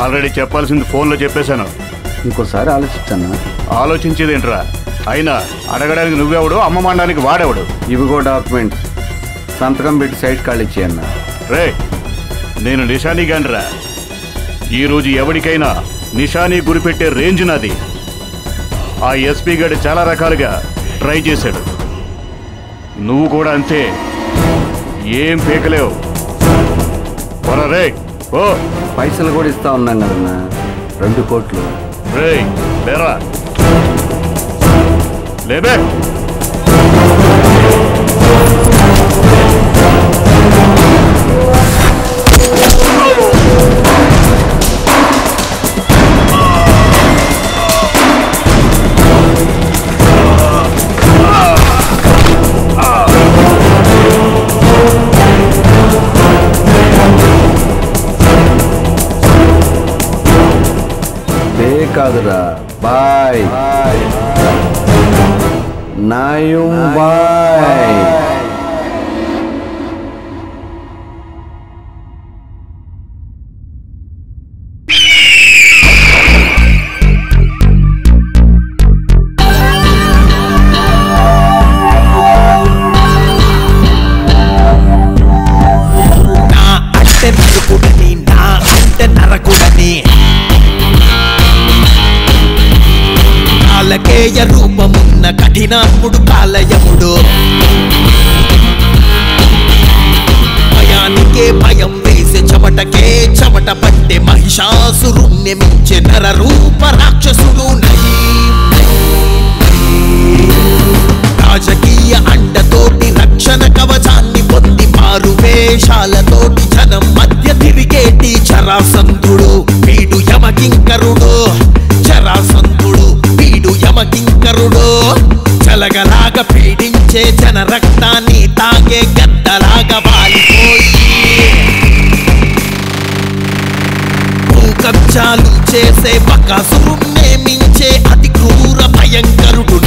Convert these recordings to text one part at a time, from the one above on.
Already చెప్పాల్సింది ఫోన్లో చెప్పేశాను. ఇంకోసారి ఆలోచించాను. ఆలోచించేదేంట్రా? అయినా అడగడానికి నువ్వెవడు, అమ్మమండానికి వాడెవడు? ఇవిగో డాక్యుమెంట్స్, సంతకం పెట్టి సైట్ ఖాళీ చేయన్న. రే, నేను నిషానీ గానిరా. ఈరోజు ఎవరికైనా నిషానీ గురిపెట్టే రేంజ్ నాది. ఆ ఎస్పీ గడి చాలా రకాలుగా ట్రై చేశాడు. నువ్వు కూడా అంతే, ఏం పీకలేవు. రే ఓ, పైసలు కూడా ఇస్తా ఉన్నాం కదన్నా, 2 కోట్లు. రే లేరా, లేబే. కాదురా, బాయ్ నాయం బాయ్. కాలకేయ రూపమున్న కఠినాత్ముడు కాలయముడు, భయానికే భయం వేసే చెమటకే చెమట పట్టే మహిషాసురుణ్ణి మించే నర రూప రాక్షసుడు. రాజకీయ అండతోటి రక్షణ కవచాన్ని పొంది మారు వేషాలతోటి జనం మధ్య తిరిగేటి జరాసంధుడు. వీడు యమకింకరుడు, జరాసంధుడు వీడు యమకింకరుడు. జలగలాగా పీడించే జన రక్తాన్ని తాగే గద్దలాగా వాలిపోయి భూకబ్జాలు చేసే బకాసురుణ్ణే మించే అతి క్రూర భయంకరుడు.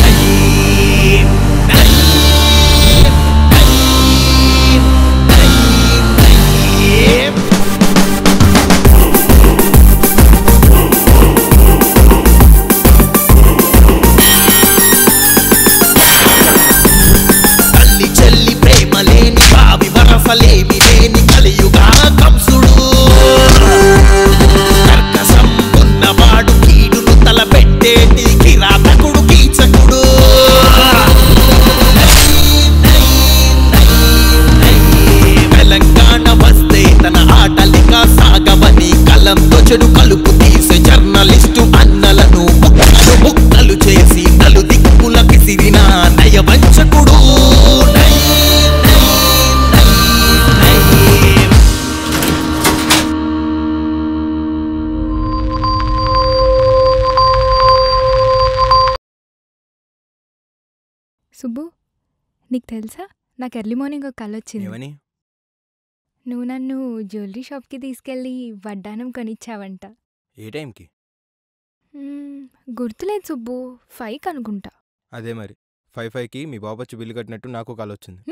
లేమి లేని కలియుగా కంసుడు, కర్కశం ఉన్నవాడు కీడును తలపెట్టేటి కిరాతకుడు కీచకుడు. తెలంగాణ వస్తే తన ఆటలిక సాగవని కలంతో చెడు కలుపు తీసే జర్నలిస్టు అన్నలను ముక్కలు ముక్కలు చేసి నలు దిక్కుల విసిరిన నయవంచకుడు. సుబ్బు, నీకు తెలుసా, నాకు ఎర్లీ మార్నింగ్ ఒక కల వచ్చింది. నువ్వు నన్ను జ్యువెలరీ షాప్కి తీసుకెళ్ళి వడ్డానం కొనిచ్చావంట. ఏ టైంకి? గుర్తులేదు సుబ్బు, 5కి అనుకుంటా. అదే మరి 5కి మీ బాబు వచ్చి బిల్లు కట్టినట్టు నాకు కాల్ వచ్చింది.